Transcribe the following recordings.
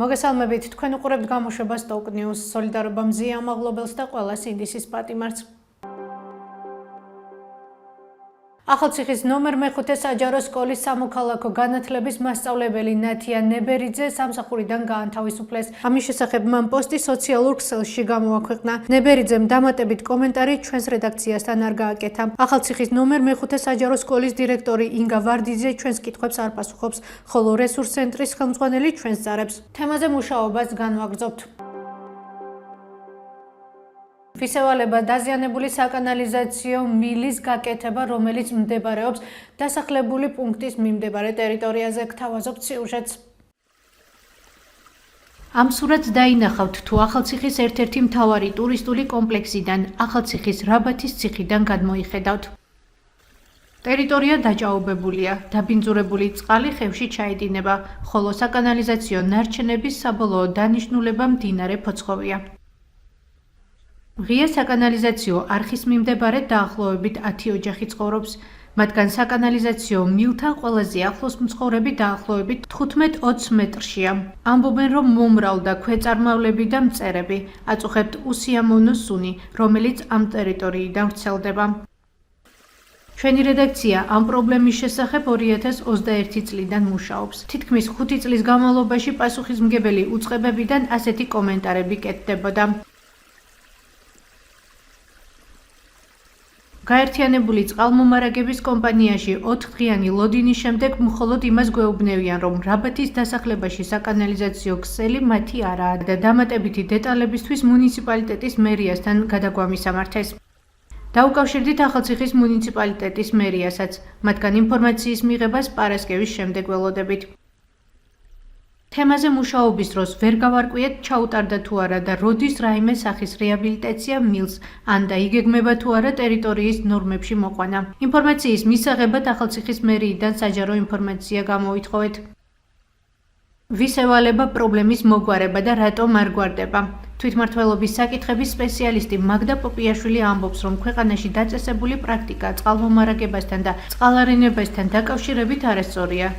მოგესალმებით, თქვენ უყურებთ გამოშვებას Talk News. Სოლიდარობა მზია ამაღლობელს და ყველას ინდისის პატიმარს. ახალციხის ნომერ მე-5 საჯარო სკოლის სამოქალაქო განათლების მასწავლებელი ნათია ნებერიძე სამსახურიდან გაანთავისუფლეს. ამის შესახებ მან პოსტი სოციალურ ქსელში გამოაქვეყნა. ნებერიძემ დამატებით კომენტარი ჩვენს რედაქციასთან არ გააკეთა. ახალციხის ნომერ მე-5 საჯარო სკოლის დირექტორი ინგა ვარდიძე ჩვენს კითხვებს არ პასუხობს, ხოლო რესურს ცენტრის ხელმძღვანელი ჩვენს ზარებს. თემაზე მუშაობას განვაგრძობთ. ვისევალება დაზიანებული საკანალიზაციო მილის გაკეთება, რომელიც მდებარეობს დასახლებული პუნქტის მიმდებარე ტერიტორიაზე. გთავაზობთ სიუჟეტს. ამ სურათს დაინახავთ თუ ახალციხის ერთ-ერთი მთავარი ტურისტული კომპლექსიდან, ახალციხის რაბათის ციხიდან გადმოიხედავთ. ტერიტორია დაჭაობებულია, დაბინძურებული წყალი ხევში ჩაედინება, ხოლო საკანალიზაციო ნარჩენების საბოლოო დანიშნულება მდინარე ფოცხოვია. ღია საკანალიზაციო არხის მიმდებარე დაახლოებით 10 ოჯახი ცხოვრობს. მათგან საკანალიზაციო მილთან ყველაზე ახლოს მცხოვრები დაახლოებით 15-20 მეტრშია. ამბობენ, რომ მომრავლდა ქვეწარმავლები და მწერები. აწუხებთ უსიამოვნო სუნი, რომელიც ამ ტერიტორიიდან ვრცელდება. ჩვენი რედაქცია ამ პრობლემის შესახებ 2021 წლიდან მუშაობს. თითქმის 5 წლის განმავლობაში პასუხისმგებელი უწყებებიდან ასეთი კომენტარები კეთდებოდა. გაერთიანებული წყალმომარაგების კომპანიაში 4 დღიანი ლოდინის შემდეგ მხოლოდ იმას გვეუბნევიან, რომ რაბათის დასახლებაში საკანალიზაციო ქსელი მათი არაა და დამატებითი დეტალებისთვის მუნიციპალიტეტის მერიასთან გადაგვამისამართეს. დაუკავშირდით ახალციხის მუნიციპალიტეტის მერიასაც, მათგან ინფორმაციის მიღებას პარასკევის შემდეგ ველოდებით. თემაზე მუშაობის დროს ვერ გავარკვიეთ ჩაუტარდა თუ არა და როდის რაიმე სახის რეაბილიტაცია მილს, ან დაიგეგმება თუ არა ტერიტორიის ნორმებში მოყვანა. ინფორმაციის მისაღებად ახალციხის მერიიდან საჯარო ინფორმაცია გამოვითხოვეთ. ვისევალება პრობლემის მოგვარება და რატომ არ გვარდება. თვითმმართველობის საკითხების სპეციალისტი მაგდა პოპიაშვილი ამბობს, რომ ქვეყანაში დაწესებული პრაქტიკა წყალმომარაგებასთან და წყალარენებასთან დაკავშირებით არასწორია.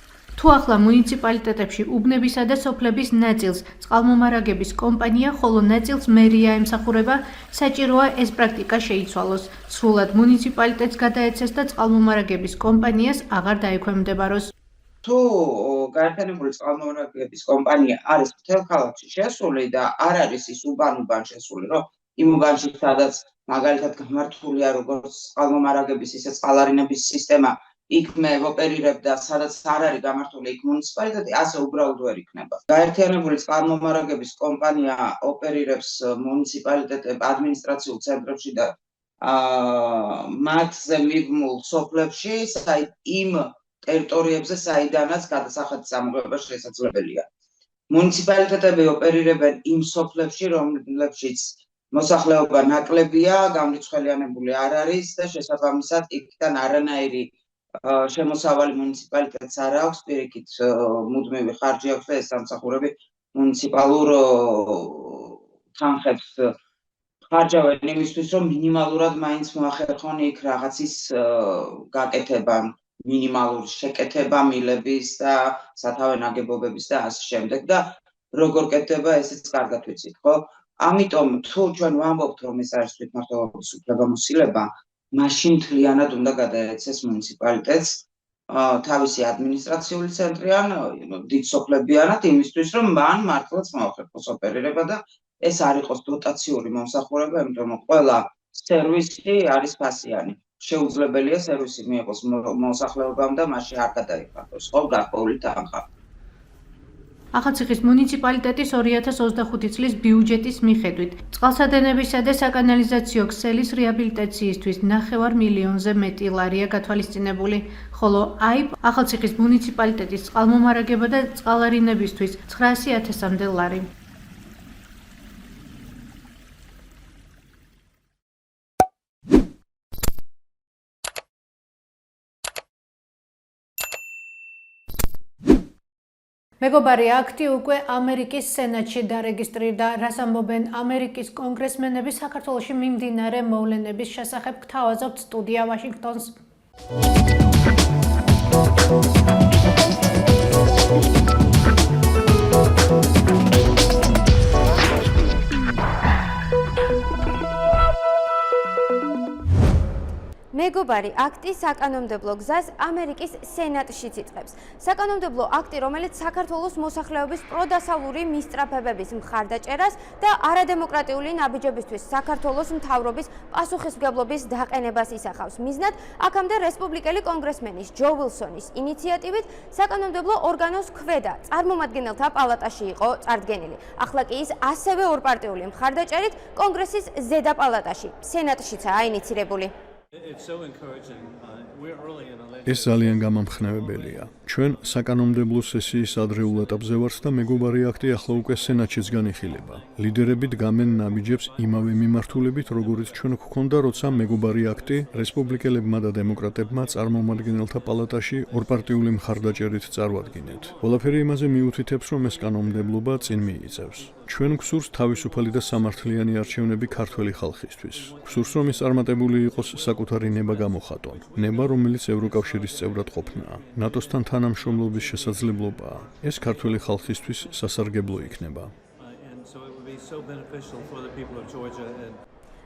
თუ ახლა მუნიციპალიტეტებში უბნებისა და სოფლების ნაწილს წყალმომარაგების კომპანია, ხოლო ნაწილს მერია ემსახურება, საჭიროა ეს პრაქტიკა შეიცვალოს. სრულად მუნიციპალიტეტს გადაეცეს და წყალმომარაგების კომპანიას აღარ დაექვემდებაროს. თუ გაერთიანებული წყალმომარაგების კომპანია არის მთელ ქალაქში შესული და არ არის ის უბან შესული, რომ იმ უბანში სადაც მაგალითად გამართულია როგორც წყალმომარაგების, ისე წყალარენების სისტემა, იქ მე ვოპერირებ და სადაც არ არის გამართული იქ მუნიციპალიტეტი, ასე უბრალოდ ვერ იქნება. გაერთიანებული წყალმომარაგების კომპანია ოპერირებს მუნიციპალიტეტებ ადმინისტრაციულ ცენტრებში და მათზე მიბმულ სოფლებში, იმ ტერიტორიებზე, საიდანაც გადასახადის ამოღება შესაძლებელია. მუნიციპალიტეტები ოპერირებენ იმ სოფლებში, რომლებშიც მოსახლეობა ნაკლებია, გამრიცხველიანებული არ არის და შესაბამისად იქიდან არანაირი შემოსავალი მუნიციპალიტეტს არ აქვს, პირიქით მუდმივი ხარჯი აქვს და ეს სამსახურები მუნიციპალურ თანხებს ხარჯავენ იმისთვის, რომ მინიმალურად მაინც მოახერხონ იქ რაღაცის გაკეთება, მინიმალური შეკეთება მილების და სათავე ნაგებობების და ასე შემდეგ და როგორ კეთდება ესეც კარგად ვიცით, ხო? ამიტომ თუ ჩვენ ვამბობთ, რომ ეს არის თვითმმართველობის უფლებამოსილება, მაშინ მთლიანად უნდა გადაეცეს მუნიციპალიტეტს თავისი ადმინისტრაციული ცენტრი ან დიდ სოფლებიანად იმისთვის, რომ მან მართლაც მოახერხოს ოპერირება და ეს არ იყოს დოტაციური მომსახურება, იმიტომ რომ ყველა სერვისი არის ფასიანი. შეუძლებელია სერვისი მიიღოს მოსახლეობამ და მასში არ გადაიხადოს ხო გარკვეული თანხა. ახალციხის მუნიციპალიტეტის 2025 წლის ბიუჯეტის მიხედვით წყალსადენებისა და საკანალიზაციო ქსელის რეაბილიტაციისთვის 9 მილიონზე მეტი ლარია გათვალისწინებული, ხოლო აიბ ახალციხის მუნიციპალიტეტის წყალმომარაგება და წყალარენებისთვის 900.000-მდე ლარი. მეგობარი აქტი უკვე ამერიკის სენატში დარეგისტრირდა, რას ამბობენ ამერიკის კონგრესმენები საქართველოში მიმდინარე მოვლენების შესახებ. გთავაზობთ სტუდია ვაშინგტონს. მეგობარი აქტი საკანონმდებლო გზას ამერიკის სენატშიც იწყებს. საკანონმდებლო აქტი, რომელიც საქართველოს მოსახლეობის პროდასალური მისწრაფებების მხარდაჭერას და არადემოკრატიული ნაბიჯებისთვის საქართველოს მთავრობის პასუხისმგებლობის დაყენებას ისახავს. მიზნად აქამდე რესპუბლიკელი კონგრესმენის ჯო ვილსონის ინიციატივით საკანონმდებლო ორგანოს ქვედა წარმომადგენელთა პალატაში იყო წარდგენილი. ახლა კი ის ასევე ორპარტიული მხარდაჭერით კონგრესის ზედა პალატაში, სენატშიცაა ინიცირებული. ეს ძალიან გამამხნევებელია. ჩვენ საკანონმდებლო სესიის ადრეულ ეტაპზე ვართ და მეგობარი აქტი ახლა უკვე სენატშიც განიხილება. ლიდერები დგამენ ნაბიჯებს იმავე მიმართულებით, როგორიც ჩვენ გვქონდა, როცა მეგობარი აქტი რესპუბლიკელებმა და დემოკრატებმა წარმომადგენელთა პალატაში ორპარტიული მხარდაჭერით წარვადგინეთ. ყველაფერი იმაზე მიუთითებს, რომ ეს კანონმდებლობა წინ მიიწევს. ჩვენ გვსურს თავისუფალი და სამართლიანი არჩევნები ქართველი ხალხისთვის. გვსურს, რომ ის წარმატებული იყოს საკუთარი ნება გამოხატონ. ნება, რომელიც ევროკავშირის წევრად ყოფნაა. ნატოსთან თანამშრომლობის შესაძლებლობაა. ეს ქართველი ხალხისთვის სასარგებლო იქნება.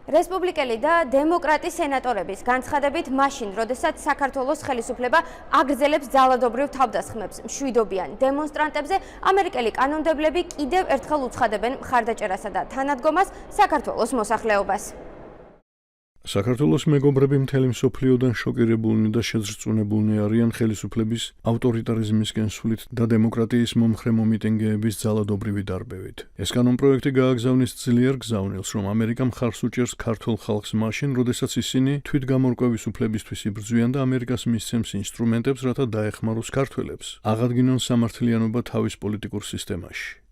რესპუბლიკელი და დემოკრატი სენატორების განცხადებით მაშინ, როდესაც საქართველოს ხელისუფლება აგრძელებს ძალადობრივ თავდასხმებს მშვიდობიან დემონსტრანტებზე, ამერიკელი კანონმდებლები კიდევ ერთხელ უცხადებენ მხარდაჭერასა და თანადგომას საქართველოს მოსახლეობას. საქართველოს მეგობრები მთელი მსოფლიოდან შოკირებულნი და შეზრწუნებულნი არიან ხელისუფლების ავტორიტარიზმისკენ სვლით და დემოკრატიის მომხრე მომიტინგეების ძალადობრივი დარბევით. ეს კანონპროექტი გააგზავნის ძლიერ გზავნილს, რომ ამერიკა მხარს უჭერს ქართულ ხალხს მაშინ, როდესაც ისინი თვითგამორკვევის უფლებისთვის იბრძვიან და ამერიკას მისცემს ინსტრუმენტებს, რათა დაეხმაროს ქართველებს, აღადგინონ სამართლიანობა თავის პოლიტიკურ სისტემაში.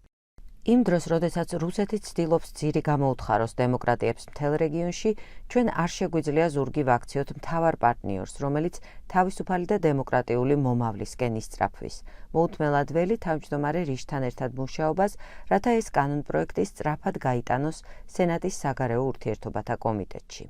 იმ დროს, როდესაც რუსეთი ცდილობს ძირი გამოუთხაროს დემოკრატიებს მთელ რეგიონში, ჩვენ არ შეგვიძლია ზურგი ვაქციოთ მთავარ პარტნიორს, რომელიც თავისუფალი და დემოკრატიული მომავლისკენ ისწრაფვის. მოუთმელად ველი თავმჯდომარე რიშთან ერთად მუშაობას, რათა ეს კანონპროექტი სწრაფად გაიტანოს სენატის საგარეო ურთიერთობათა კომიტეტში.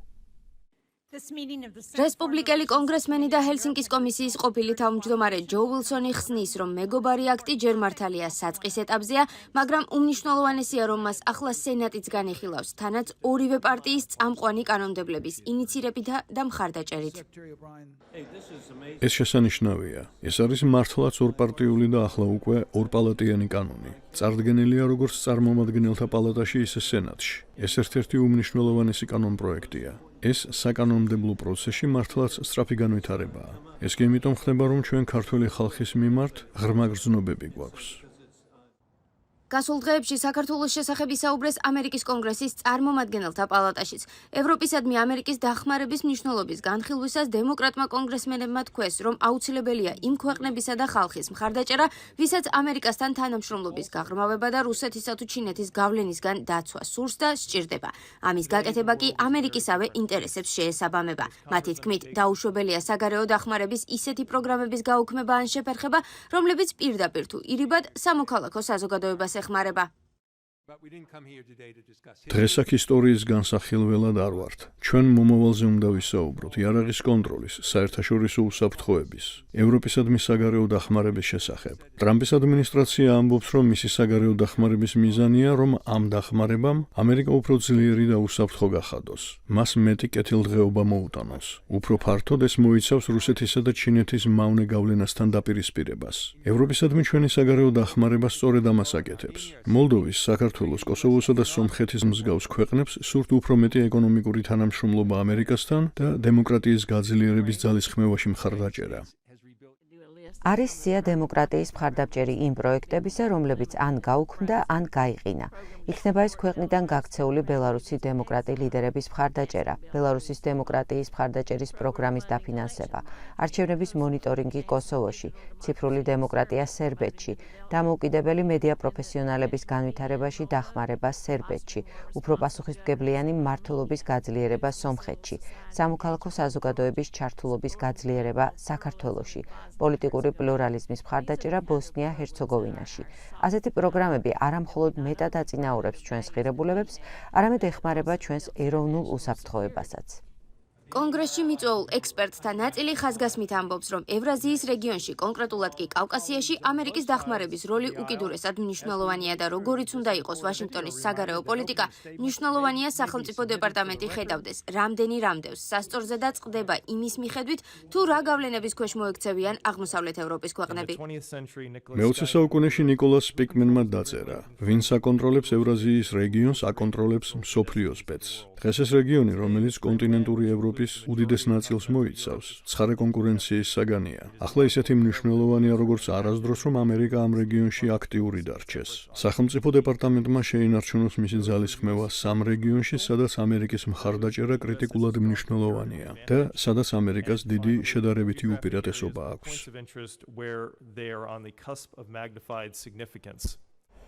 რესპუბლიკელი კონგრესმენი და ჰელსინკის კომისიის ყოფილი თავმჯდომარე ჯო ვილსონი ხსნის, რომ მეგობარი აქტი ჯერ მართალია საწყის ეტაპზეა, მაგრამ უმნიშვნელოვანესია, რომ მას ახლა სენატიც განიხილავს, თანაც ორივე პარტიის წამყვანი კანონმდებლების ინიცირებით და მხარდაჭერით. ეს შესანიშნავია. ეს არის მართლაც ორპარტიული და ახლა უკვე ორპალატიანი კანონი. წარდგენილია როგორც წარმომადგენელთა პალატაში, ისე სენატში. ეს ერთ-ერთი უმნიშვნელოვანესი კანონპროექტია. ეს საკანონმდებლო პროცესში მართლაც სწრაფი განვითარებაა. ეს კი იმიტომ ხდება, რომ ჩვენ ქართველი ხალხის მიმართ ღრმა გრძნობები გვაქვს. გასულ დღეებში საქართველოს შესახებ ისაუბრეს ამერიკის კონგრესის წარმომადგენელთა პალატაშიც. ევროპისადმი ამერიკის დახმარების მნიშვნელობის განხილვისას დემოკრატმა კონგრესმენებმა თქვეს, რომ აუცილებელია იმ ქვეყნებისა და ხალხის მხარდაჭერა, ვისაც ამერიკასთან თანამშრომლობის გაღრმავება და რუსეთისა თუ ჩინეთის გავლენისგან დაცვა სურს და სჭირდება. ამის გაკეთება კი ამერიკისავე ინტერესებს შეესაბამება. მათი თქმით, დაუშვებელია საგარეო დახმარების ისეთი პროგრამების გაუქმება ან შეფერხება, რომლებიც პირდაპირ თუ ირიბად სამოქალაქო საზოგადოებას ეხმარება. დღეს აქ ისტორიის განსახილველად არ ვართ. ჩვენ მომავალზე უნდა ვისაუბროთ იარაღის კონტროლის, საერთაშორისო უსაფრთხოების, ევროპისადმი საგარეო დახმარების შესახებ. ტრამპის ადმინისტრაცია ამბობს, რომ მისი საგარეო დახმარების მიზანია, რომ ამ დახმარებამ ამერიკა უფრო ძლიერი და უსაფრთხო გახადოს. მას მეტი კეთილდღეობა მოუტანოს. უფრო ფართოდ ეს მოიცავს რუსეთისა და ჩინეთის მავნე გავლენასთან დაპირისპირებას. ევროპისადმი ჩვენი საგარეო დახმარება სწორედ ამას აკეთებს. მოლდოვის, საქართველოს, კოსოვოსა და სომხეთის მსგავს ქვეყნებს სურთ უფრო მეტი ეკონომიკური თანამშრომლობა ამერიკასთან და დემოკრატიის გაძლიერების ძალისხმევაში მხარდაჭერა. არის სია დემოკრატიის მხარდამჭერი იმ პროექტებისა, რომლებიც ან გაუქმდა, ან გაიყინა. იქნება ეს ქვეყნიდან გაქცეული ბელარუსი დემოკრატი ლიდერების მხარდაჭერა, ბელარუსის დემოკრატიის მხარდაჭერის პროგრამის დაფინანსება, არჩევნების მონიტორინგი კოსოვოში, ციფრული დემოკრატია სერბეთში, დამოუკიდებელი მედია პროფესიონალების განვითარებაში დახმარება სერბეთში, უფრო პასუხისმგებლიანი მმართველობის გაძლიერება სომხეთში, სამოქალაქო საზოგადოების ჩართულობის გაძლიერება საქართველოში, პოლიტიკური პლურალიზმის მხარდაჭერა ბოსნია-ჰერცეგოვინაში. ასეთი პროგრამები არა მხოლოდ მეტად აწინაურებს ჩვენს ღირებულებებს, არამედ ეხმარება ჩვენს ეროვნულ უსაფრთხოებასაც. კონგრესში მიწვეულ ექსპერტთა ნაწილი ხაზგასმით ამბობს, რომ ევრაზიის რეგიონში, კონკრეტულად კი კავკასიაში, ამერიკის დახმარების როლი უკიდურესად მნიშვნელოვანია და როგორიც უნდა იყოს ვაშინგტონის საგარეო პოლიტიკა, მნიშვნელოვანია სახელმწიფო დეპარტამენტი ხედავდეს, რამდენი რამდევს სასწორზე და წყდება იმის მიხედვით, თუ რა გავლენების ქვეშ მოექცევიან აღმოსავლეთ ევროპის ქვეყნები. მე-20 საუკუნეში ნიკოლას პიკმენმა დაწერა, ვინც აკონტროლებს ევრაზიის რეგიონს, აკონტროლებს მსოფლიოს ბედს. დღეს ეს რეგიონი, რომელიც კონტინენტური ევროპის უდიდეს ნაწილს მოიცავს, ცხარე კონკურენციის საგანია. ახლა ისეთი მნიშვნელოვანია, როგორც არასდროს, რომ ამერიკა ამ რეგიონში აქტიური დარჩეს. სახელმწიფო დეპარტამენტმა შეინარჩუნოს მისი ძალისხმევა სამ რეგიონში, სადაც ამერიკის მხარდაჭერა კრიტიკულად მნიშვნელოვანია და სადაც ამერიკას დიდი შედარებითი უპირატესობა აქვს.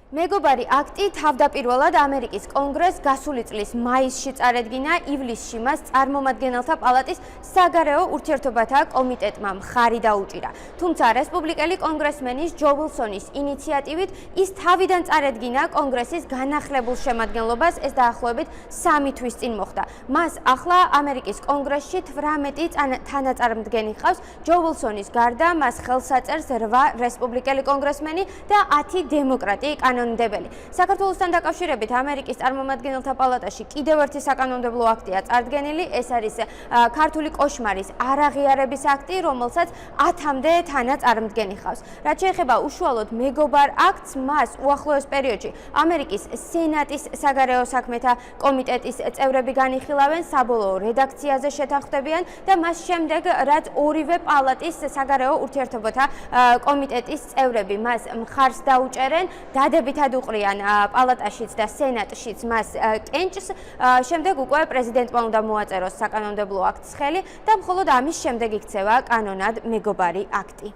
მეგობარი აქტი თავდაპირველად ამერიკის კონგრესს გასული წლის მაისში წარედგინა, ივლისში მას წარმომადგენელთა პალატის საგარეო ურთიერთობათა კომიტეტმა მხარი დაუჭირა. თუმცა რესპუბლიკელი კონგრესმენის ჯო ვილსონის ინიციატივით ის თავიდან წარედგინა კონგრესის განახლებულ შემადგენლობას, ეს დაახლოებით 3 თვის წინ მოხდა. მას ახლა ამერიკის კონგრესში 18 თანაწარმდგენი ჰყავს, ჯო ვილსონის გარდა მას ხელს აწერს 8 რესპუბლიკელი კონგრესმენი და 10 დემოკრატი კანონმდებელი. საქართველოსთან დაკავშირებით ამერიკის წარმომადგენელთა პალატაში კიდევ ერთი საკანონმდებლო აქტია წარდგენილი, ეს არის ქართული კოშმარის არაღიარების აქტი, რომელსაც 10-მდე თანაწარმდგენი ჰყავს. რაც შეეხება უშუალოდ მეგობარ აქტს, მას უახლოეს პერიოდში ამერიკის სენატის საგარეო საქმეთა კომიტეტის წევრები განიხილავენ, საბოლოო რედაქციაზე შეთანხმდებიან და მას შემდეგ, რაც ორივე პალატის საგარეო ურთიერთობათა კომიტეტის წევრები მას მხარს დაუჭერენ, დადებითად უყრიან პალატაშიც და სენატშიც მას კენჭს, შემდეგ უკვე პრეზიდენტმა უნდა მოაწეროს საკანონმდებლო აქტს ხელი და მხოლოდ ამის შემდეგ იქცევა კანონად მეგობარი აქტი.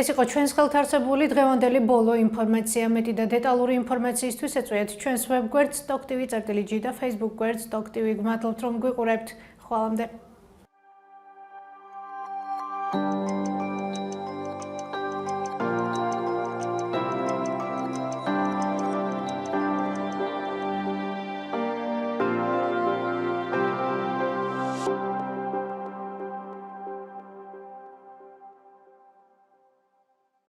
ეს იყო ჩვენს ხელთარსებული დღევანდელი ბოლო ინფორმაცია. მეტი და დეტალური ინფორმაციისთვის ეწვიეთ ჩვენს ვებგვერდს stock.tv/g და Facebook გვერდს stock.tv. გმადლობთ რომ გვიყურებთ. ხვალამდე.